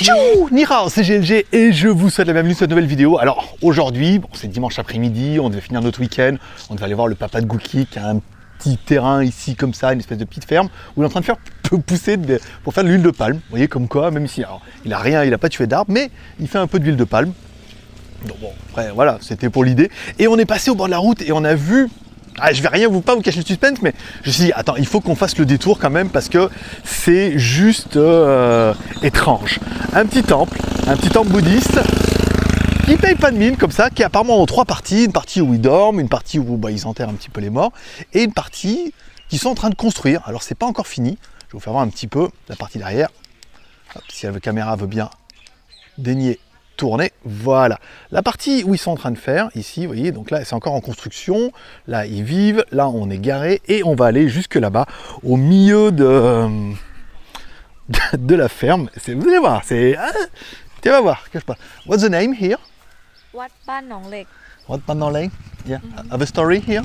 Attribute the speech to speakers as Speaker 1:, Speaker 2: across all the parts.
Speaker 1: Tchou, ni hao, c'est GLG et je vous souhaite la bienvenue sur cette nouvelle vidéo. Alors aujourd'hui, bon, c'est dimanche après-midi, on devait finir notre week-end, on devait aller voir le papa de Gookie qui a un petit terrain ici comme ça, une espèce de petite ferme où il est en train de faire pousser pour faire de l'huile de palme. Vous voyez comme quoi, même ici, alors, il a rien, il a pas tué d'arbre, mais il fait un peu d'huile de palme. Donc bon, après voilà, c'était pour l'idée. Et on est passé au bord de la route et on a vu. Ah, je vais pas vous cacher le suspense, mais je me suis dit, attends, il faut qu'on fasse le détour quand même parce que c'est juste étrange. Un petit temple bouddhiste qui paye pas de mine comme ça, qui est apparemment en trois parties. Une partie où ils dorment, une partie où ils enterrent un petit peu les morts, et une partie qu'ils sont en train de construire. Alors c'est pas encore fini, je vais vous faire voir un petit peu la partie derrière. Hop, si la caméra veut bien daigner tourner, voilà. La partie où ils sont en train de faire, ici, vous voyez, donc là, c'est encore en construction. Là, ils vivent. Là, on est garé. Et on va aller jusque là-bas, au milieu de la ferme. Vous allez voir, c'est... tu vas voir, cache pas. What's the name here?
Speaker 2: Wat Ban Nong Lek.
Speaker 1: What Panoleng? Yeah. Have a story here?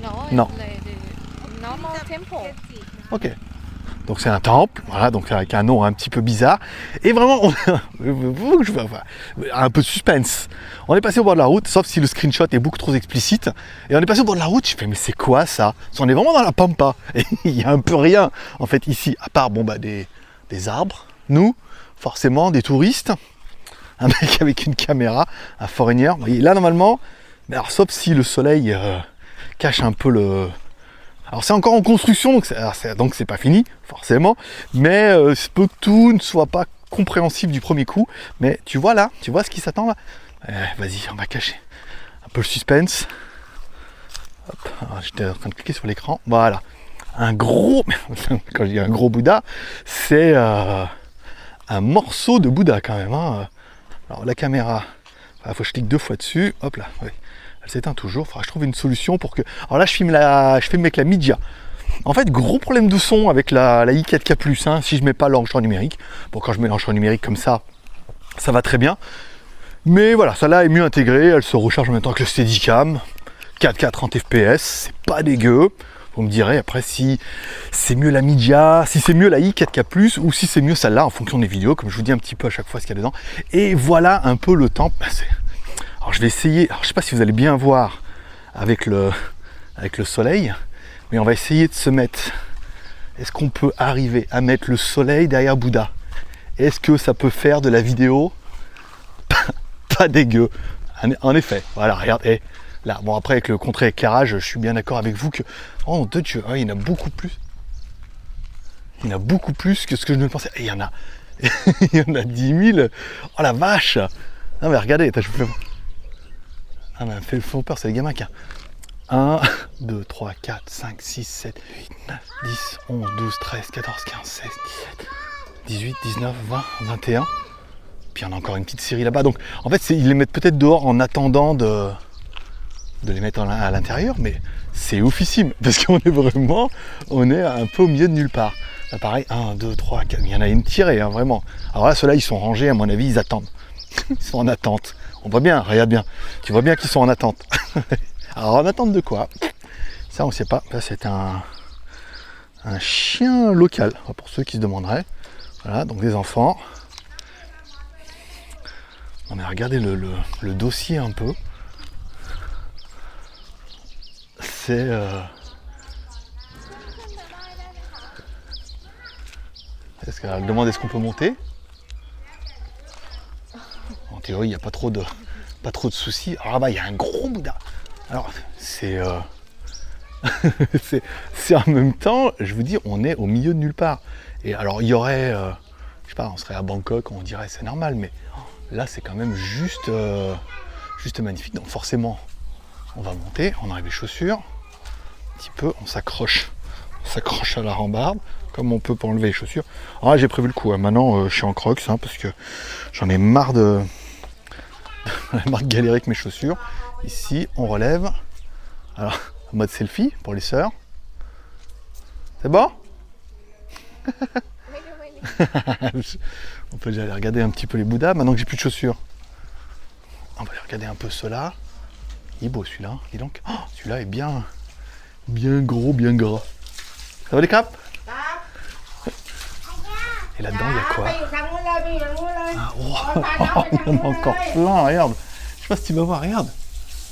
Speaker 2: No,
Speaker 1: No.
Speaker 2: it's like the normal temple.
Speaker 1: Ok. Donc c'est un temple, voilà, donc avec un nom un petit peu bizarre. Et vraiment, un peu de suspense. On est passé au bord de la route, sauf si le screenshot est beaucoup trop explicite. Et on est passé au bord de la route, je fais mais c'est quoi ça? On est vraiment dans la pampa. Et il n'y a un peu rien en fait ici, à part bon, bah, des arbres, nous, forcément, des touristes, un mec avec une caméra, un foreigner. Vous voyez, là normalement, mais alors, sauf si le soleil cache un peu le... Alors c'est encore en construction, donc c'est pas fini, forcément, mais il se peut que tout ne soit pas compréhensible du premier coup, mais tu vois là, tu vois ce qui s'attend là? Vas-y, on va cacher un peu le suspense. Hop, j'étais en train de cliquer sur l'écran, voilà. Un gros, quand je dis un gros Bouddha, c'est un morceau de Bouddha quand même. Hein. Alors la caméra, il faut que je clique 2 fois dessus, hop là, oui. Elle s'éteint toujours, il faudra que je trouve une solution pour que... Alors là je filme avec la Media. En fait, gros problème de son avec la i4K+, hein, si je mets pas l'enregistreur numérique. Bon, quand je mets l'enregistreur numérique comme ça va très bien. Mais voilà, celle-là est mieux intégrée, elle se recharge en même temps que le Steadicam. 4K 30 fps, c'est pas dégueu. Vous me direz après si c'est mieux la Media, si c'est mieux la i4K+, ou si c'est mieux celle-là en fonction des vidéos, comme je vous dis un petit peu à chaque fois ce qu'il y a dedans. Et voilà un peu le temps. Alors je vais essayer, alors je sais pas si vous allez bien voir avec le soleil, mais on va essayer de se mettre, est-ce qu'on peut arriver à mettre le soleil derrière Bouddha? Est-ce que ça peut faire de la vidéo pas dégueu? En effet, voilà, regarde, et là, bon après avec le contre-éclairage, je suis bien d'accord avec vous que, oh de Dieu, il y en a beaucoup plus. Il y en a beaucoup plus que ce que je ne pensais. Et il y en a, il y en a 10 000. Oh la vache! Non mais regardez, je vous fais... Ah mais fait peur, c'est les gamins qui... 1, 2, 3, 4, 5, 6, 7, 8, 9, 10, 11, 12, 13, 14, 15, 16, 17, 18, 19, 20, 21. Puis il y en a encore une petite série là-bas. Donc en fait, ils les mettent peut-être dehors en attendant de les mettre à l'intérieur, mais c'est oufissime. Parce qu'on est vraiment, un peu au milieu de nulle part. Là pareil, 1, 2, 3, 4, il y en a une tirée, hein, vraiment. Alors là, ceux-là, ils sont rangés, à mon avis, ils attendent. Ils sont en attente. On voit bien, regarde bien. Tu vois bien qu'ils sont en attente. Alors en attente de quoi? Ça on sait pas. Là c'est un chien local, pour ceux qui se demanderaient. Voilà, donc des enfants. On a regardé le dossier un peu. C'est... Est-ce qu'elle demande est-ce qu'on peut monter? En théorie, il n'y a pas trop de soucis. Alors là-bas, il y a un gros Bouddha. Alors, c'est en même temps, je vous dis, on est au milieu de nulle part. Et alors, il y aurait, je sais pas, on serait à Bangkok, on dirait c'est normal, mais là, c'est quand même juste magnifique. Donc forcément, on va monter, on enlève les chaussures, un petit peu, on s'accroche à la rambarde, comme on peut pour enlever les chaussures. Alors là, j'ai prévu le coup. Hein. Maintenant, je suis en crocs, hein, parce que j'en ai marre de galérer avec mes chaussures. Ici, on relève. Alors, en mode selfie pour les sœurs. C'est bon? On peut déjà aller regarder un petit peu les Bouddhas, maintenant que j'ai plus de chaussures. On va aller regarder un peu ceux-là. Il est beau celui-là, dis donc. Oh, celui-là est bien gros, bien gras. Ça va les crapes? Et là-dedans, il y a quoi?
Speaker 3: ไปอยู่ทางนู้นเลยไปอยู่ทางนู้นเลย
Speaker 1: Ah,
Speaker 3: อ๋อ
Speaker 1: wow.
Speaker 3: ตาน้ำไปทาง
Speaker 1: Il y en
Speaker 3: นู้
Speaker 1: a
Speaker 3: น
Speaker 1: encore
Speaker 3: เลย
Speaker 1: plein, regarde. Je sais pas si tu vas voir, regarde.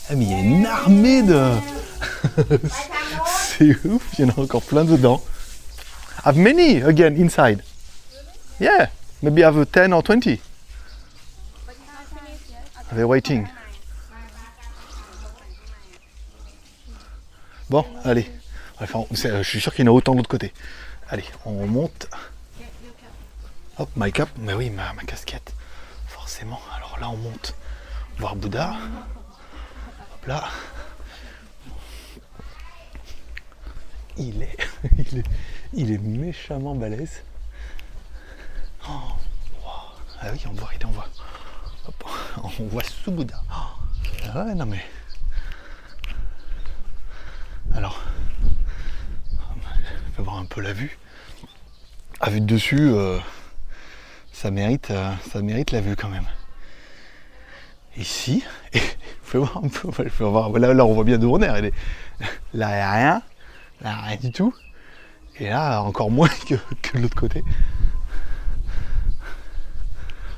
Speaker 1: Ah, mais il y a une armée de...
Speaker 3: ไปทางโน้น
Speaker 1: C'est ouf, il y en a encore plein dedans. Have many again inside. Yeah, maybe have 10 or 20. They're waiting. Bon, allez. Enfin, je suis sûr qu'il y en a autant de l'autre côté. Allez, on monte. Hop, my cap. Mais oui, ma casquette. Forcément. Alors là, on monte. Voir Bouddha. Hop là. Il est méchamment balèze. Oh, wow. Ah oui, on voit, on voit. Hop, on voit sous Bouddha. Oh. Ah ouais, non mais. Alors, on peut voir un peu la vue. À vue de dessus, ça mérite la vue quand même. Ici, et vous pouvez voir un peu, vous pouvez voir, là on voit bien d'où on est. Là il n'y a rien. Là, rien du tout. Et là, encore moins que de l'autre côté.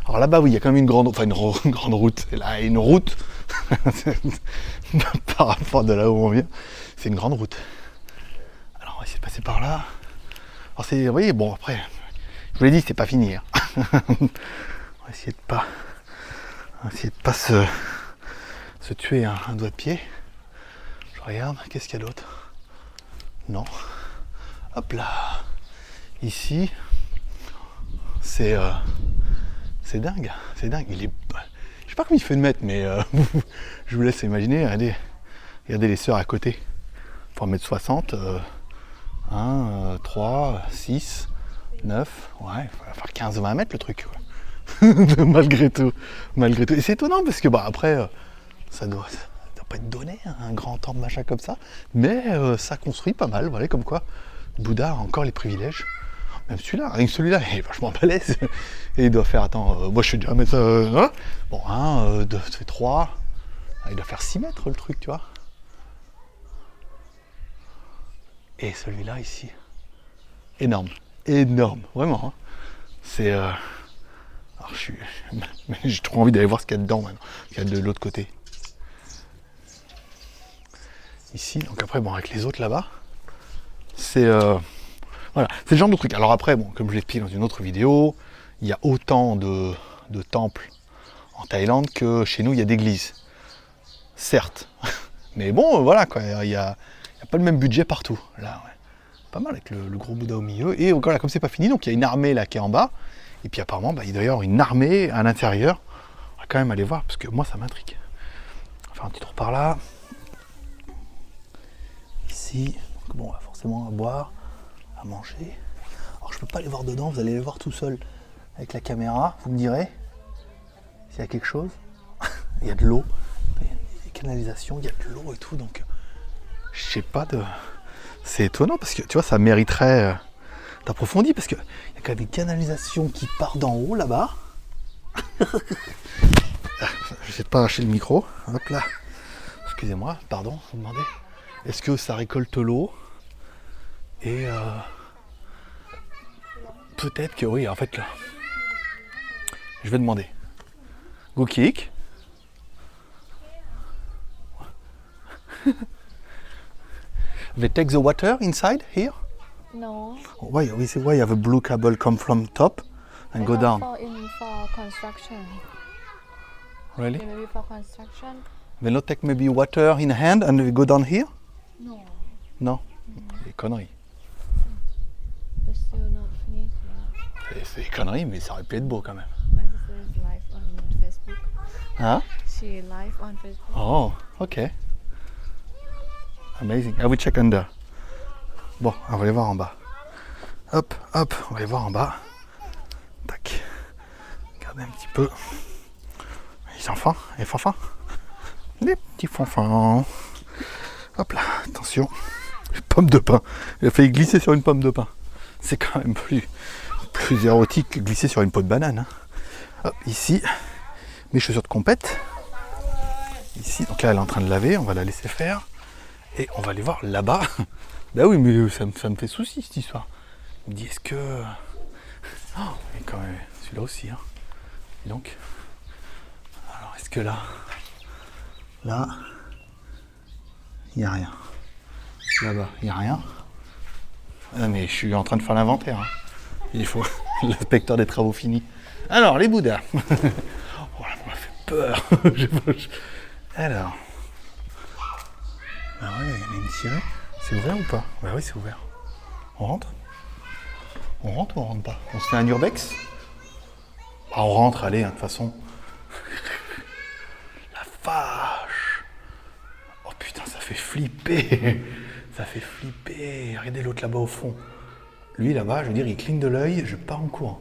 Speaker 1: Alors là-bas, oui, il y a quand même une grande route. Et là, une route, par rapport de là où on vient, c'est une grande route. Alors, on va essayer de passer par là. Alors, c'est, vous voyez, bon, après, je vous l'ai dit, c'est pas fini. Hein. On va essayer de pas se tuer un doigt de pied. Je regarde, qu'est-ce qu'il y a d'autre? Non. Hop là. Ici, c'est dingue. C'est dingue. Il est... Je sais pas combien il fait de mètres, mais je vous laisse imaginer. Regardez les sœurs à côté. Pour 1m60. 1, 3, 6, 9. Ouais, il va faire 15-20 mètres le truc. Ouais. Malgré tout. Et c'est étonnant parce que bah, après, ça doit pas être donné, un grand temple machin comme ça, mais ça construit pas mal, voilà, comme quoi Bouddha a encore les privilèges. Même celui-là, rien que celui-là, il est vachement balèze. Et il doit faire, attends, moi je suis déjà à mettre hein, bon, 1, 2, 3, il doit faire 6 mètres le truc, tu vois. Et celui-là ici, énorme, vraiment. Hein. C'est... alors j'ai trop envie d'aller voir ce qu'il y a dedans maintenant, ce qu'il y a de l'autre côté. Ici, donc après, bon, avec les autres là-bas, c'est voilà, c'est le genre de truc. Alors après, bon, comme je l'ai expliqué dans une autre vidéo, il y a autant de temples en Thaïlande que chez nous, il y a d'églises. Certes, mais bon, voilà, quoi, il y a pas le même budget partout. Là, ouais. Pas mal avec le gros Bouddha au milieu. Et voilà, comme c'est pas fini, donc il y a une armée là qui est en bas. Et puis apparemment, bah, il doit y avoir une armée à l'intérieur. On va quand même aller voir, parce que moi, ça m'intrigue. On va faire un petit tour par là. Ici, donc bon, forcément à boire, à manger. Alors je peux pas aller voir dedans, vous allez les voir tout seul avec la caméra, vous me direz s'il y a quelque chose. Il y a de l'eau, il y a des canalisations, il y a de l'eau et tout, donc je sais pas de... C'est étonnant parce que tu vois, ça mériterait d'approfondir parce qu'il y a quand même des canalisations qui partent d'en haut là-bas. J'essaie de pas arracher le micro, hop là. Excusez-moi, pardon, vous me demandez. Est-ce que ça récolte l'eau? Et peut-être que oui, en fait là. Je vais demander. Gokik. They take the water inside here?
Speaker 2: No.
Speaker 1: Why you have a blue cable come from top and go down?
Speaker 2: For construction.
Speaker 1: Really?
Speaker 2: Maybe for construction.
Speaker 1: They not take maybe water in hand and we go down here?
Speaker 2: No.
Speaker 1: Non. Des conneries.
Speaker 2: But still not finished yet.
Speaker 1: C'est des conneries, mais ça aurait pu être beau quand même.
Speaker 2: My sister is live on Facebook.
Speaker 1: Hein?
Speaker 2: She live on Facebook.
Speaker 1: Oh, ok. Amazing. I will check under. Bon, on va aller voir en bas. Hop, hop, on va aller voir en bas. Tac. Regardez un petit peu. Les enfants, les fanfans. Les petits fanfans. Hop là, attention. Pomme de pin. Il a failli glisser sur une pomme de pin. C'est quand même plus érotique que glisser sur une peau de banane. Hein. Hop, ici, mes chaussures de compète. Ici, donc là elle est en train de laver, on va la laisser faire. Et on va aller voir là-bas. Bah oui, mais ça me fait souci cette histoire. Je me dis, est-ce que Oh, et quand même, celui-là aussi, hein. Et donc, alors est-ce que là, il n'y a rien. Là-bas, il n'y a rien. Ah, mais je suis en train de faire l'inventaire. Hein. Il faut l'inspecteur des travaux finis. Alors, les Bouddhas. Oh, là, ça m'a fait peur. Alors. Ah ouais, il y en a une tirée. C'est ouvert ou pas? Bah oui, c'est ouvert. On rentre? On rentre ou on rentre pas? On se fait un urbex? Bah, on rentre, allez, hein, de toute façon. La vache! Oh putain, ça fait flipper! Ça fait flipper! Regardez l'autre là-bas au fond. Lui là-bas, je veux dire, il cligne de l'œil, je pars en courant.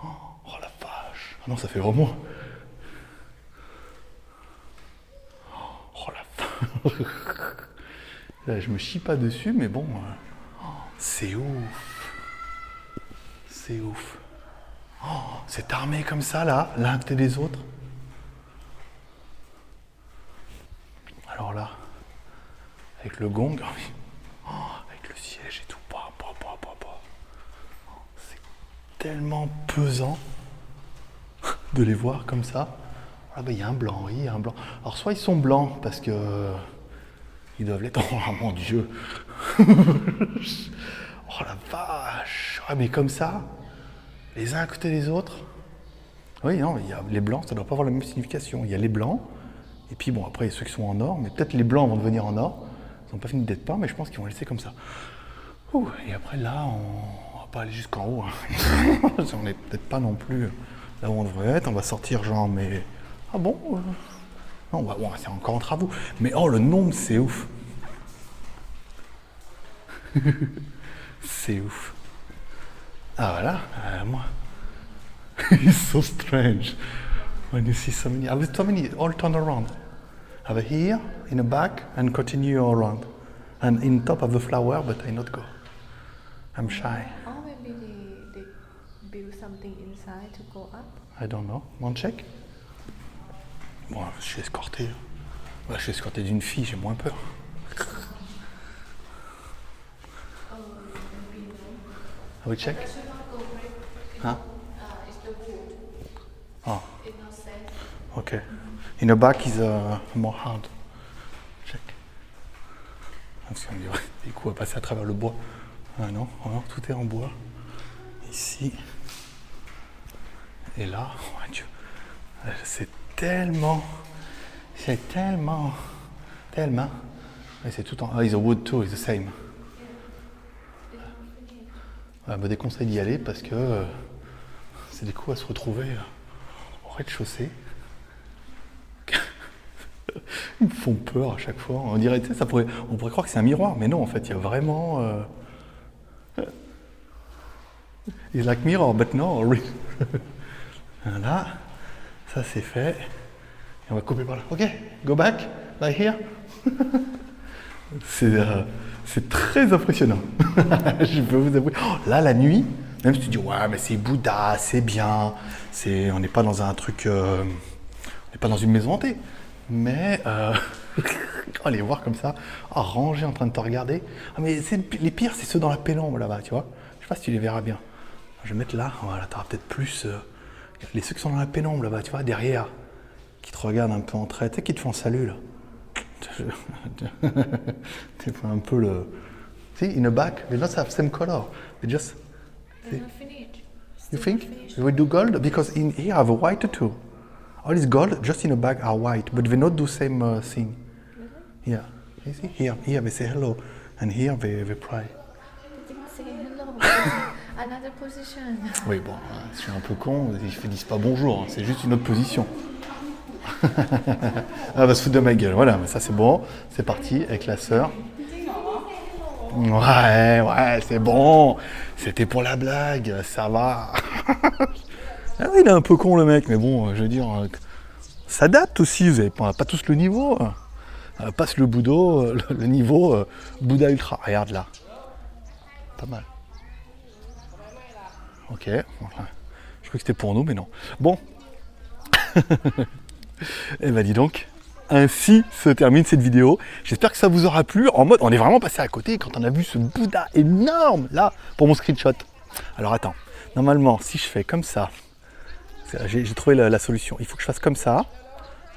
Speaker 1: Oh la vache! Ah non, ça fait vraiment. Oh la vache! Là, je me chie pas dessus, mais bon. C'est ouf! C'est ouf! Oh, c'est armé comme ça là, l'un à côté des autres. Alors là, avec le gong, avec le siège et tout, c'est tellement pesant de les voir comme ça. Ah bah il y a un blanc, oui, il y a un blanc. Alors soit ils sont blancs parce que ils doivent l'être. Oh mon Dieu. Oh la vache. Ah mais comme ça, les uns à côté des autres. Oui, non, il y a les blancs, ça ne doit pas avoir la même signification. Il y a les blancs, et puis bon, après, il y a ceux qui sont en or, mais peut-être les blancs vont devenir en or. Ils n'ont pas fini d'être peints, mais je pense qu'ils vont laisser comme ça. Ouh, et après, là, on va pas aller jusqu'en haut. Hein. On n'est peut-être pas non plus là où on devrait être. On va sortir genre, mais... Ah bon Non, bah, bon, c'est encore en travaux. Mais oh, le nombre, c'est ouf. C'est ouf. Ah voilà, moi. It's so strange when you see so many. So many all turn around. Have a here, in the back, and continue around. And in top of the flower, but I not go. I'm shy.
Speaker 2: Or maybe they build something inside to go up.
Speaker 1: I don't know. Want to check? Bon, je suis escorté. Ouais, je suis escorté d'une fille, j'ai moins peur. Have we check? Huh?
Speaker 2: It's the wood.
Speaker 1: Oh,
Speaker 2: It's not safe.
Speaker 1: okay. In the back is more hard. Check. Parce qu'on dirait des coups à passer à travers le bois. Ah non, non, tout est en bois. Ici. Et là, oh mon Dieu. C'est tellement. Et c'est tout en. Ah, it's a wood too, it's the same. Je me déconseille d'y aller parce que c'est des coups à se retrouver au rez-de-chaussée. Ils me font peur à chaque fois. On dirait, tu sais, on pourrait croire que c'est un miroir, mais non, en fait, il y a vraiment. It's like mirror, but no. Voilà, ça c'est fait. Et on va couper par là. Ok, go back, by here. C'est très impressionnant. Je peux vous avouer. Oh, là, la nuit, même si tu dis ouais, mais c'est Bouddha, c'est bien, on n'est pas dans un truc, on n'est pas dans une maison hantée. Mais oh, les voir comme ça, rangés en train de te regarder. Ah, mais les pires, c'est ceux dans la pénombre là-bas, tu vois. Je sais pas si tu les verras bien. Je vais mettre là. Voilà, tu auras peut-être plus ceux qui sont dans la pénombre là-bas, tu vois, derrière, qui te regardent un peu en trait, tu sais, qui te font salut là. Tu fais un peu le. See, in the back, they don't have same color. They just.
Speaker 2: It's not finished.
Speaker 1: You think we do gold because in here I have a white too. All is gold, just in the back are white, but they not do same thing.
Speaker 2: Really?
Speaker 1: Yeah, you see here they say hello, and here they pray.
Speaker 2: They didn't say hello. Another position.
Speaker 1: Oui bon, je suis un peu con, ils disent pas bonjour, hein, c'est juste une autre position. Ah, va se foutre de ma gueule, voilà, mais ça c'est bon, c'est parti avec la sœur. Ouais, c'est bon, c'était pour la blague, ça va. Ah oui, il est un peu con le mec, mais bon, je veux dire, ça date aussi, vous n'avez pas tous le niveau. Passe le Bouddha, le niveau Bouddha Ultra, regarde là. Pas mal. Ok, voilà. Je crois que c'était pour nous, mais non. Bon. Eh ben dis donc, ainsi se termine cette vidéo. J'espère que ça vous aura plu. En mode, on est vraiment passé à côté quand on a vu ce Bouddha énorme là pour mon screenshot. Alors attends, Normalement, si je fais comme ça, j'ai trouvé la solution. Il faut que je fasse comme ça.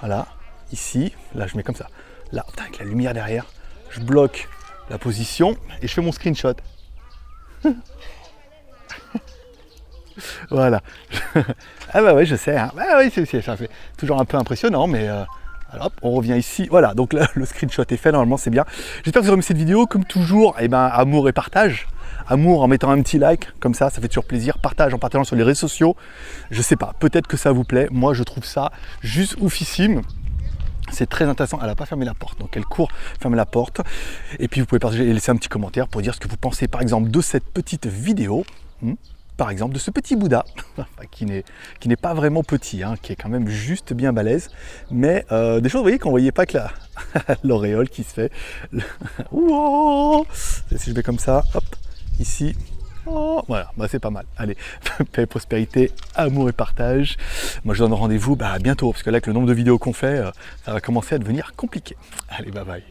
Speaker 1: Voilà, ici, là je mets comme ça. Là, putain, avec la lumière derrière, je bloque la position et je fais mon screenshot. Voilà. Ah bah oui, je sais. Hein. Bah oui, ça fait toujours un peu impressionnant, mais alors, hop, on revient ici. Voilà, donc là, le screenshot est fait, normalement c'est bien. J'espère que vous aurez aimé cette vidéo. Comme toujours, eh ben, amour et partage. Amour en mettant un petit like, comme ça fait toujours plaisir. Partage en partageant sur les réseaux sociaux. Je sais pas, peut-être que ça vous plaît. Moi, je trouve ça juste oufissime. C'est très intéressant. Elle n'a pas fermé la porte, donc elle court, ferme la porte. Et puis vous pouvez partager et laisser un petit commentaire pour dire ce que vous pensez, par exemple, de cette petite vidéo. Par exemple, de ce petit Bouddha, qui n'est pas vraiment petit, hein, qui est quand même juste bien balèze. Mais des choses, vous voyez, qu'on ne voyait pas que l'auréole qui se fait. Si je vais comme ça, hop, ici. Oh, voilà, bah, c'est pas mal. Allez, paix, prospérité, amour et partage. Moi, je donne rendez-vous bientôt, parce que là, avec le nombre de vidéos qu'on fait, ça va commencer à devenir compliqué. Allez, bye bye.